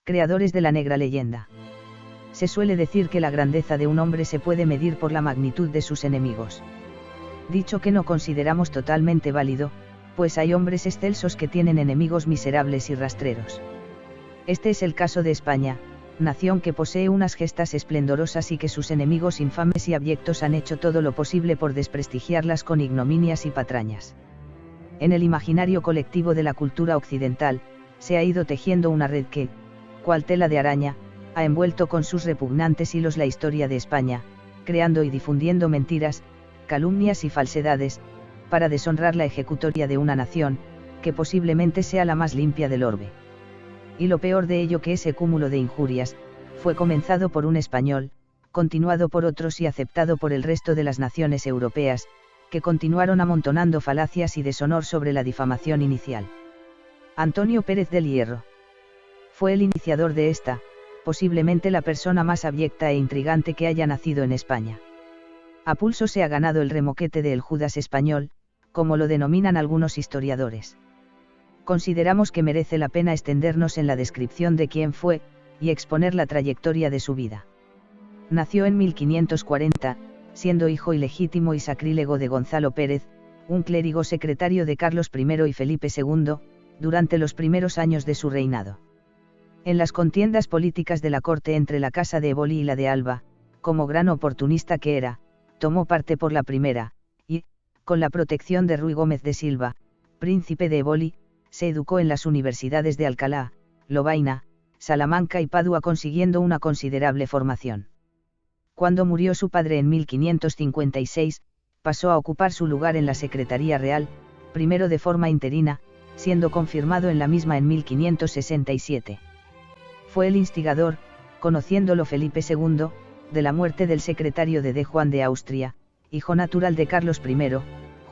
Creadores de la negra leyenda. Se suele decir que la grandeza de un hombre se puede medir por la magnitud de sus enemigos. Dicho que no consideramos totalmente válido, pues hay hombres excelsos que tienen enemigos miserables y rastreros. Este es el caso de España, nación que posee unas gestas esplendorosas y que sus enemigos infames y abyectos han hecho todo lo posible por desprestigiarlas con ignominias y patrañas. En el imaginario colectivo de la cultura occidental, se ha ido tejiendo una red que, cual tela de araña, ha envuelto con sus repugnantes hilos la historia de España, creando y difundiendo mentiras, calumnias y falsedades, para deshonrar la ejecutoria de una nación, que posiblemente sea la más limpia del orbe. Y lo peor de ello que ese cúmulo de injurias, fue comenzado por un español, continuado por otros y aceptado por el resto de las naciones europeas, que continuaron amontonando falacias y deshonor sobre la difamación inicial. Antonio Pérez del Hierro. Fue el iniciador de esta, posiblemente la persona más abyecta e intrigante que haya nacido en España. A pulso se ha ganado el remoquete de el Judas español, como lo denominan algunos historiadores. Consideramos que merece la pena extendernos en la descripción de quién fue, y exponer la trayectoria de su vida. Nació en 1540, siendo hijo ilegítimo y sacrílego de Gonzalo Pérez, un clérigo secretario de Carlos I y Felipe II, durante los primeros años de su reinado. En las contiendas políticas de la corte entre la Casa de Eboli y la de Alba, como gran oportunista que era, tomó parte por la primera, y, con la protección de Ruy Gómez de Silva, príncipe de Eboli, se educó en las universidades de Alcalá, Lovaina, Salamanca y Padua consiguiendo una considerable formación. Cuando murió su padre en 1556, pasó a ocupar su lugar en la Secretaría Real, primero de forma interina, siendo confirmado en la misma en 1567. Fue el instigador, conociéndolo Felipe II, de la muerte del secretario de Juan de Austria, hijo natural de Carlos I,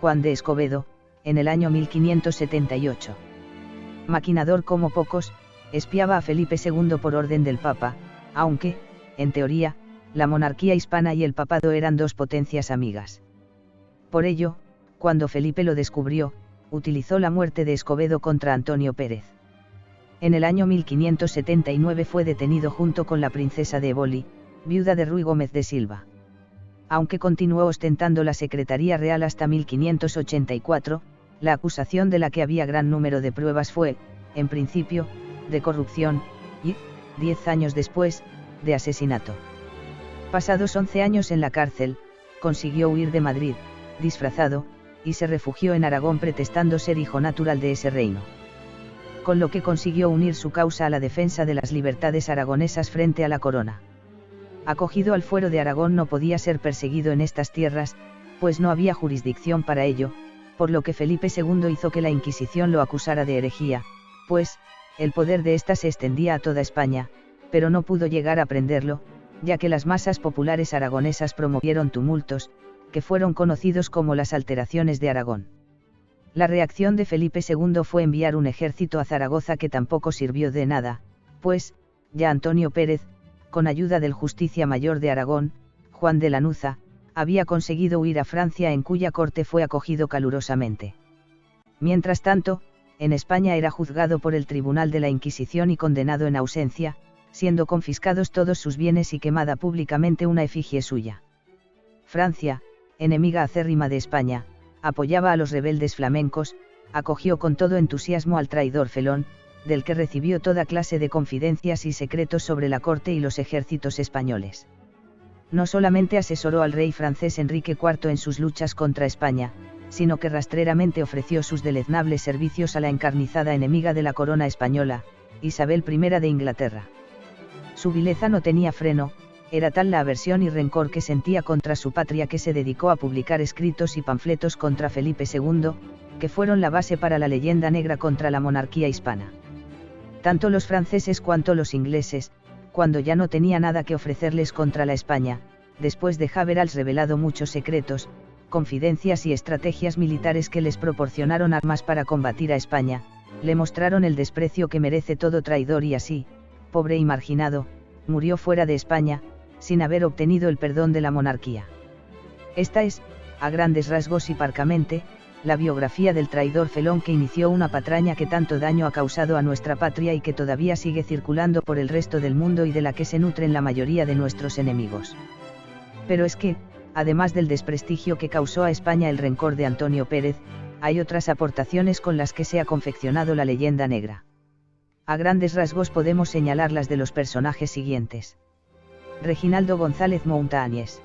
Juan de Escobedo, en el año 1578. Maquinador como pocos, espiaba a Felipe II por orden del Papa, aunque, en teoría, la monarquía hispana y el papado eran dos potencias amigas. Por ello, cuando Felipe lo descubrió, utilizó la muerte de Escobedo contra Antonio Pérez. En el año 1579 fue detenido junto con la princesa de Eboli, viuda de Ruy Gómez de Silva. Aunque continuó ostentando la Secretaría Real hasta 1584, la acusación de la que había gran número de pruebas fue, en principio, de corrupción, y, 10 años después, de asesinato. Pasados 11 años en la cárcel, consiguió huir de Madrid, disfrazado, y se refugió en Aragón pretextando ser hijo natural de ese reino. Con lo que consiguió unir su causa a la defensa de las libertades aragonesas frente a la corona. Acogido al fuero de Aragón no podía ser perseguido en estas tierras, pues no había jurisdicción para ello, por lo que Felipe II hizo que la Inquisición lo acusara de herejía, pues, el poder de ésta se extendía a toda España, pero no pudo llegar a prenderlo, ya que las masas populares aragonesas promovieron tumultos, que fueron conocidos como las alteraciones de Aragón. La reacción de Felipe II fue enviar un ejército a Zaragoza que tampoco sirvió de nada, pues, ya Antonio Pérez, con ayuda del Justicia Mayor de Aragón, Juan de Lanuza, había conseguido huir a Francia en cuya corte fue acogido calurosamente. Mientras tanto, en España era juzgado por el Tribunal de la Inquisición y condenado en ausencia, siendo confiscados todos sus bienes y quemada públicamente una efigie suya. Francia, enemiga acérrima de España, apoyaba a los rebeldes flamencos, acogió con todo entusiasmo al traidor Felón, del que recibió toda clase de confidencias y secretos sobre la corte y los ejércitos españoles. No solamente asesoró al rey francés Enrique IV en sus luchas contra España, sino que rastreramente ofreció sus deleznables servicios a la encarnizada enemiga de la corona española, Isabel I de Inglaterra. Su vileza no tenía freno, era tal la aversión y rencor que sentía contra su patria que se dedicó a publicar escritos y panfletos contra Felipe II, que fueron la base para la leyenda negra contra la monarquía hispana. Tanto los franceses cuanto los ingleses, cuando ya no tenía nada que ofrecerles contra la España, después de haberles revelado muchos secretos, confidencias y estrategias militares que les proporcionaron armas para combatir a España, le mostraron el desprecio que merece todo traidor y así, pobre y marginado, murió fuera de España, sin haber obtenido el perdón de la monarquía. Esta es, a grandes rasgos y parcamente, la biografía del traidor felón que inició una patraña que tanto daño ha causado a nuestra patria y que todavía sigue circulando por el resto del mundo y de la que se nutren la mayoría de nuestros enemigos. Pero es que, además del desprestigio que causó a España el rencor de Antonio Pérez, hay otras aportaciones con las que se ha confeccionado la leyenda negra. A grandes rasgos podemos señalar las de los personajes siguientes. Reginaldo González Montañés.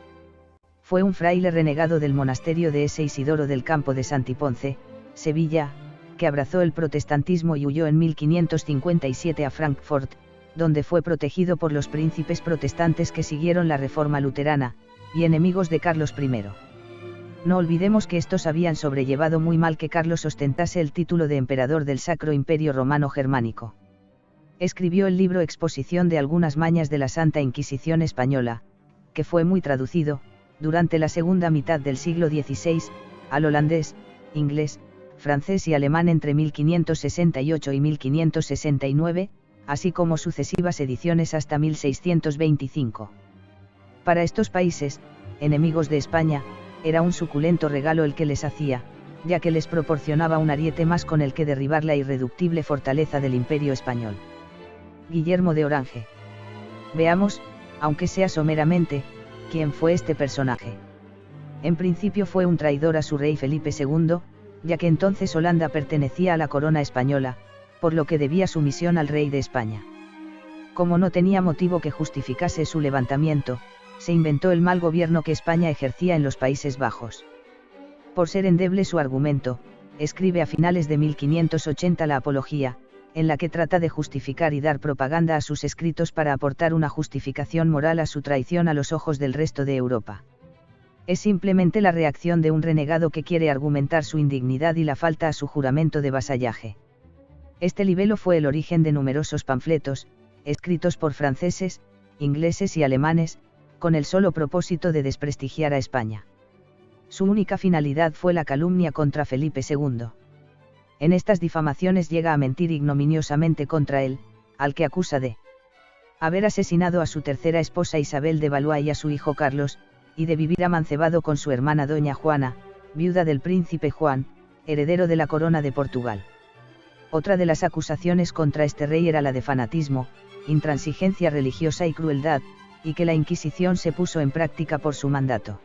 Fue un fraile renegado del monasterio de S. Isidoro del Campo de Santiponce, Sevilla, que abrazó el protestantismo y huyó en 1557 a Frankfurt, donde fue protegido por los príncipes protestantes que siguieron la reforma luterana, y enemigos de Carlos I. No olvidemos que estos habían sobrellevado muy mal que Carlos ostentase el título de emperador del Sacro Imperio Romano Germánico. Escribió el libro Exposición de algunas mañas de la Santa Inquisición Española, que fue muy traducido, durante la segunda mitad del siglo XVI, al holandés, inglés, francés y alemán entre 1568 y 1569, así como sucesivas ediciones hasta 1625. Para estos países, enemigos de España, era un suculento regalo el que les hacía, ya que les proporcionaba un ariete más con el que derribar la irreductible fortaleza del Imperio español. Guillermo de Orange. Veamos, aunque sea someramente, quién fue este personaje. En principio fue un traidor a su rey Felipe II, ya que entonces Holanda pertenecía a la corona española, por lo que debía sumisión al rey de España. Como no tenía motivo que justificase su levantamiento, se inventó el mal gobierno que España ejercía en los Países Bajos. Por ser endeble su argumento, escribe a finales de 1580 la Apología, en la que trata de justificar y dar propaganda a sus escritos para aportar una justificación moral a su traición a los ojos del resto de Europa. Es simplemente la reacción de un renegado que quiere argumentar su indignidad y la falta a su juramento de vasallaje. Este libelo fue el origen de numerosos panfletos, escritos por franceses, ingleses y alemanes, con el solo propósito de desprestigiar a España. Su única finalidad fue la calumnia contra Felipe II. En estas difamaciones llega a mentir ignominiosamente contra él, al que acusa de haber asesinado a su tercera esposa Isabel de Valois y a su hijo Carlos, y de vivir amancebado con su hermana doña Juana, viuda del príncipe Juan, heredero de la corona de Portugal. Otra de las acusaciones contra este rey era la de fanatismo, intransigencia religiosa y crueldad, y que la Inquisición se puso en práctica por su mandato.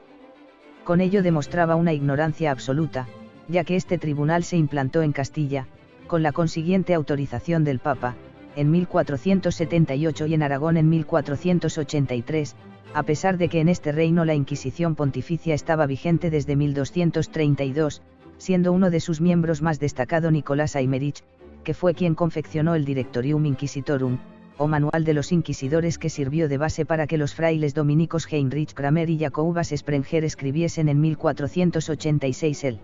Con ello demostraba una ignorancia absoluta, ya que este tribunal se implantó en Castilla, con la consiguiente autorización del Papa, en 1478 y en Aragón en 1483, a pesar de que en este reino la Inquisición pontificia estaba vigente desde 1232, siendo uno de sus miembros más destacado Nicolás Aymerich, que fue quien confeccionó el Directorium Inquisitorum, o Manual de los Inquisidores, que sirvió de base para que los frailes dominicos Heinrich Kramer y Jacobus Sprenger escribiesen en 1486 el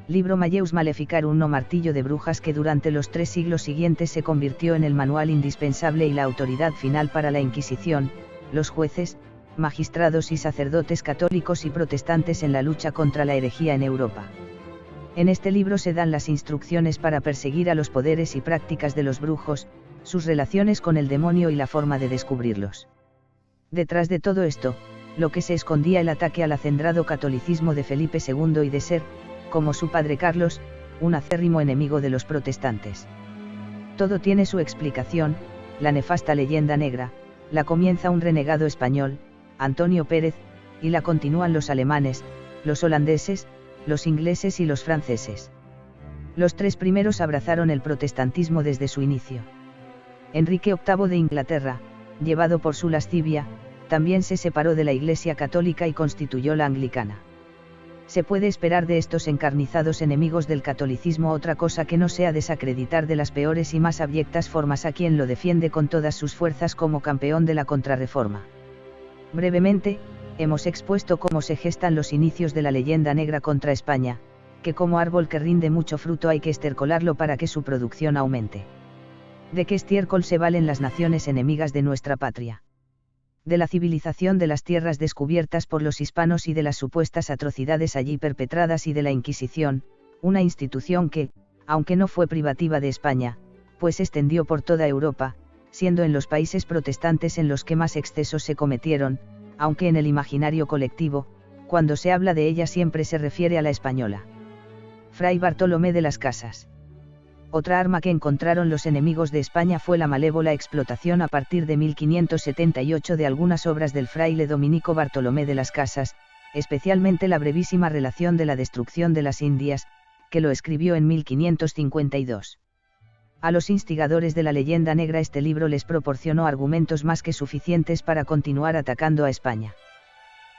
libro Malleus Maleficarum o Martillo de Brujas, que durante los 3 siglos siguientes se convirtió en el manual indispensable y la autoridad final para la Inquisición, los jueces, magistrados y sacerdotes católicos y protestantes en la lucha contra la herejía en Europa. En este libro se dan las instrucciones para perseguir a los poderes y prácticas de los brujos, sus relaciones con el demonio y la forma de descubrirlos. Detrás de todo esto, lo que se escondía el ataque al acendrado catolicismo de Felipe II y de ser, como su padre Carlos, un acérrimo enemigo de los protestantes. Todo tiene su explicación, la nefasta leyenda negra, la comienza un renegado español, Antonio Pérez, y la continúan los alemanes, los holandeses, los ingleses y los franceses. Los 3 primeros abrazaron el protestantismo desde su inicio. Enrique VIII de Inglaterra, llevado por su lascivia, también se separó de la Iglesia católica y constituyó la anglicana. Se puede esperar de estos encarnizados enemigos del catolicismo otra cosa que no sea desacreditar de las peores y más abyectas formas a quien lo defiende con todas sus fuerzas como campeón de la contrarreforma. Brevemente, hemos expuesto cómo se gestan los inicios de la leyenda negra contra España, que como árbol que rinde mucho fruto hay que estercolarlo para que su producción aumente. ¿De qué estiércol se valen las naciones enemigas de nuestra patria? De la civilización de las tierras descubiertas por los hispanos y de las supuestas atrocidades allí perpetradas y de la Inquisición, una institución que, aunque no fue privativa de España, pues extendió por toda Europa, siendo en los países protestantes en los que más excesos se cometieron, aunque en el imaginario colectivo, cuando se habla de ella siempre se refiere a la española. Fray Bartolomé de las Casas. Otra arma que encontraron los enemigos de España fue la malévola explotación a partir de 1578 de algunas obras del fraile dominico Bartolomé de las Casas, especialmente la brevísima relación de la destrucción de las Indias, que lo escribió en 1552. A los instigadores de la leyenda negra este libro les proporcionó argumentos más que suficientes para continuar atacando a España.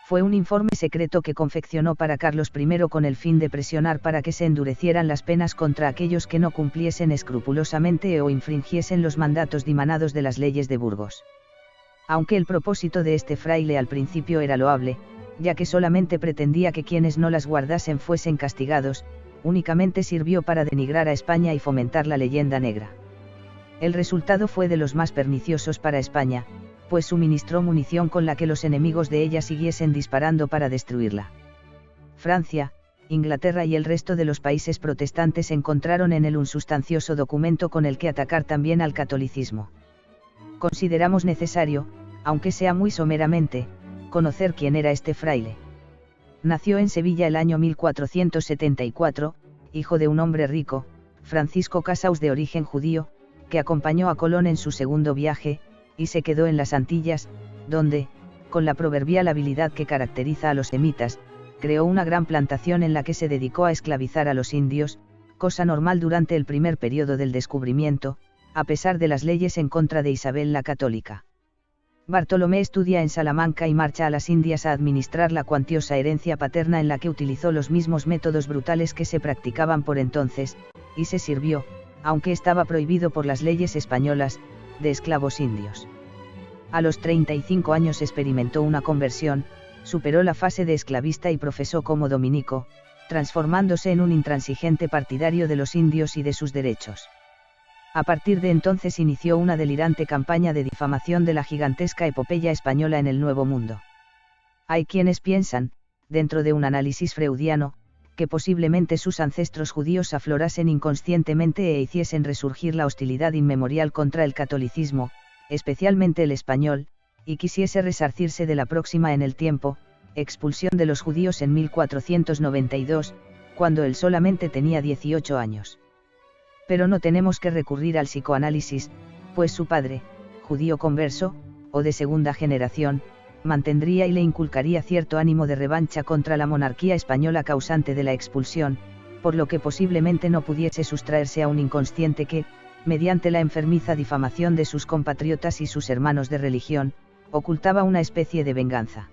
Fue un informe secreto que confeccionó para Carlos I con el fin de presionar para que se endurecieran las penas contra aquellos que no cumpliesen escrupulosamente o infringiesen los mandatos dimanados de las leyes de Burgos. Aunque el propósito de este fraile al principio era loable, ya que solamente pretendía que quienes no las guardasen fuesen castigados, únicamente sirvió para denigrar a España y fomentar la leyenda negra. El resultado fue de los más perniciosos para España, pues suministró munición con la que los enemigos de ella siguiesen disparando para destruirla. Francia, Inglaterra y el resto de los países protestantes encontraron en él un sustancioso documento con el que atacar también al catolicismo. Consideramos necesario, aunque sea muy someramente, conocer quién era este fraile. Nació en Sevilla el año 1474, hijo de un hombre rico, Francisco Casaus de origen judío, que acompañó a Colón en su segundo viaje, y se quedó en las Antillas, donde, con la proverbial habilidad que caracteriza a los semitas, creó una gran plantación en la que se dedicó a esclavizar a los indios, cosa normal durante el primer periodo del descubrimiento, a pesar de las leyes en contra de Isabel la Católica. Bartolomé estudia en Salamanca y marcha a las Indias a administrar la cuantiosa herencia paterna en la que utilizó los mismos métodos brutales que se practicaban por entonces, y se sirvió, aunque estaba prohibido por las leyes españolas, de esclavos indios. A los 35 años experimentó una conversión, superó la fase de esclavista y profesó como dominico, transformándose en un intransigente partidario de los indios y de sus derechos. A partir de entonces inició una delirante campaña de difamación de la gigantesca epopeya española en el Nuevo Mundo. Hay quienes piensan, dentro de un análisis freudiano, que posiblemente sus ancestros judíos aflorasen inconscientemente e hiciesen resurgir la hostilidad inmemorial contra el catolicismo, especialmente el español, y quisiese resarcirse de la próxima en el tiempo, expulsión de los judíos en 1492, cuando él solamente tenía 18 años. Pero no tenemos que recurrir al psicoanálisis, pues su padre, judío converso, o de segunda generación, mantendría y le inculcaría cierto ánimo de revancha contra la monarquía española causante de la expulsión, por lo que posiblemente no pudiese sustraerse a un inconsciente que, mediante la enfermiza difamación de sus compatriotas y sus hermanos de religión, ocultaba una especie de venganza.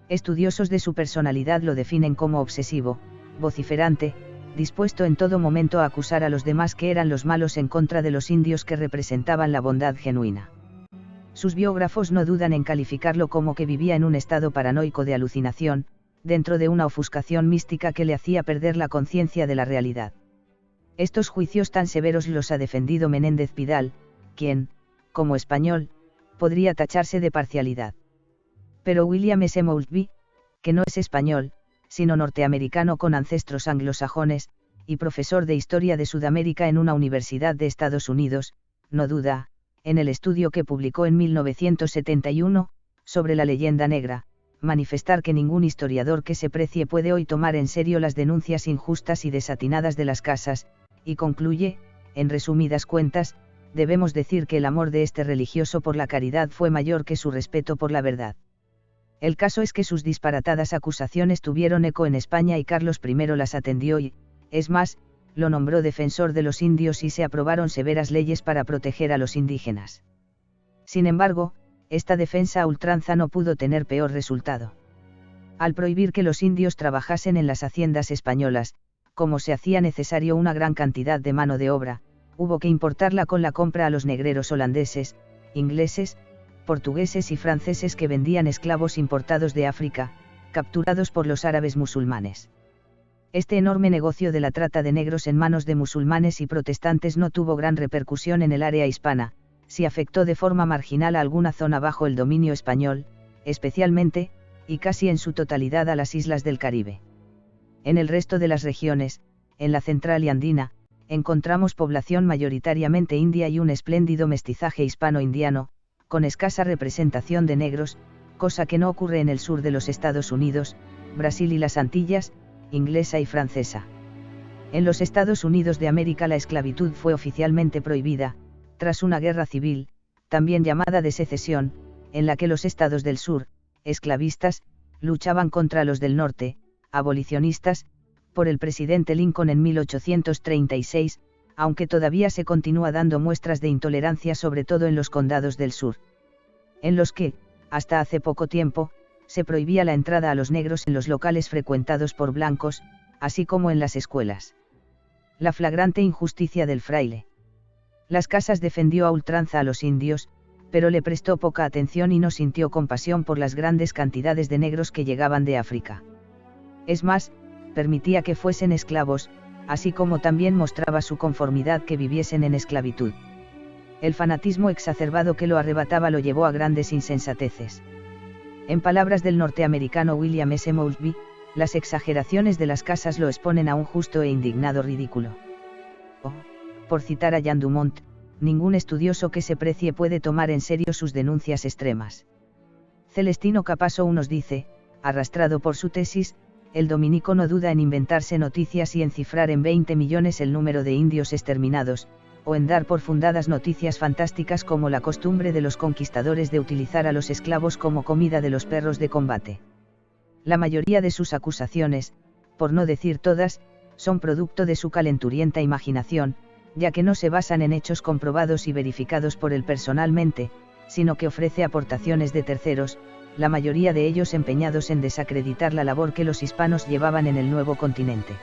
Estudiosos de su personalidad lo definen como obsesivo, vociferante, dispuesto en todo momento a acusar a los demás que eran los malos en contra de los indios que representaban la bondad genuina. Sus biógrafos no dudan en calificarlo como que vivía en un estado paranoico de alucinación, dentro de una ofuscación mística que le hacía perder la conciencia de la realidad. Estos juicios tan severos los ha defendido Menéndez Pidal, quien, como español, podría tacharse de parcialidad. Pero William S. Moultrie, que no es español, sino norteamericano con ancestros anglosajones, y profesor de Historia de Sudamérica en una universidad de Estados Unidos, no duda, en el estudio que publicó en 1971, sobre la leyenda negra, manifestar que ningún historiador que se precie puede hoy tomar en serio las denuncias injustas y desatinadas de las casas, y concluye, en resumidas cuentas, debemos decir que el amor de este religioso por la caridad fue mayor que su respeto por la verdad. El caso es que sus disparatadas acusaciones tuvieron eco en España y Carlos I las atendió y, es más, lo nombró defensor de los indios y se aprobaron severas leyes para proteger a los indígenas. Sin embargo, esta defensa a ultranza no pudo tener peor resultado. Al prohibir que los indios trabajasen en las haciendas españolas, como se hacía necesario una gran cantidad de mano de obra, hubo que importarla con la compra a los negreros holandeses, ingleses, portugueses y franceses que vendían esclavos importados de África, capturados por los árabes musulmanes. Este enorme negocio de la trata de negros en manos de musulmanes y protestantes no tuvo gran repercusión en el área hispana, sí afectó de forma marginal a alguna zona bajo el dominio español, especialmente, y casi en su totalidad a las islas del Caribe. En el resto de las regiones, en la central y andina, encontramos población mayoritariamente india y un espléndido mestizaje hispano-indiano, con escasa representación de negros, cosa que no ocurre en el sur de los Estados Unidos, Brasil y las Antillas, inglesa y francesa. En los Estados Unidos de América la esclavitud fue oficialmente prohibida, tras una guerra civil, también llamada de secesión, en la que los estados del sur, esclavistas, luchaban contra los del norte, abolicionistas, por el presidente Lincoln en 1836, aunque todavía se continúa dando muestras de intolerancia sobre todo en los condados del sur, en los que, hasta hace poco tiempo, se prohibía la entrada a los negros en los locales frecuentados por blancos, así como en las escuelas. La flagrante injusticia del fraile. Las Casas defendió a ultranza a los indios, pero le prestó poca atención y no sintió compasión por las grandes cantidades de negros que llegaban de África. Es más, permitía que fuesen esclavos, así como también mostraba su conformidad que viviesen en esclavitud. El fanatismo exacerbado que lo arrebataba lo llevó a grandes insensateces. En palabras del norteamericano William S. Moultrie, las exageraciones de las Casas lo exponen a un justo e indignado ridículo. Por citar a Jean Dumont, ningún estudioso que se precie puede tomar en serio sus denuncias extremas. Celestino Capasso nos dice, arrastrado por su tesis, el dominico no duda en inventarse noticias y en cifrar en 20 millones el número de indios exterminados, o en dar por fundadas noticias fantásticas como la costumbre de los conquistadores de utilizar a los esclavos como comida de los perros de combate. La mayoría de sus acusaciones, por no decir todas, son producto de su calenturienta imaginación, ya que no se basan en hechos comprobados y verificados por él personalmente, sino que ofrece aportaciones de terceros, la mayoría de ellos empeñados en desacreditar la labor que los hispanos llevaban en el nuevo continente.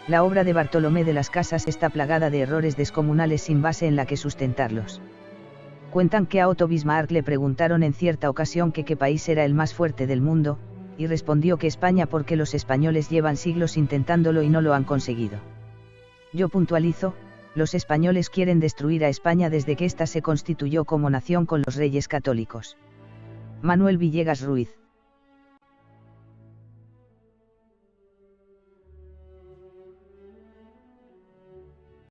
La obra de Bartolomé de las Casas está plagada de errores descomunales sin base en la que sustentarlos. Cuentan que a Otto Bismarck le preguntaron en cierta ocasión que qué país era el más fuerte del mundo, y respondió que España porque los españoles llevan siglos intentándolo y no lo han conseguido. Yo puntualizo, los españoles quieren destruir a España desde que ésta se constituyó como nación con los reyes católicos. Manuel Villegas Ruiz.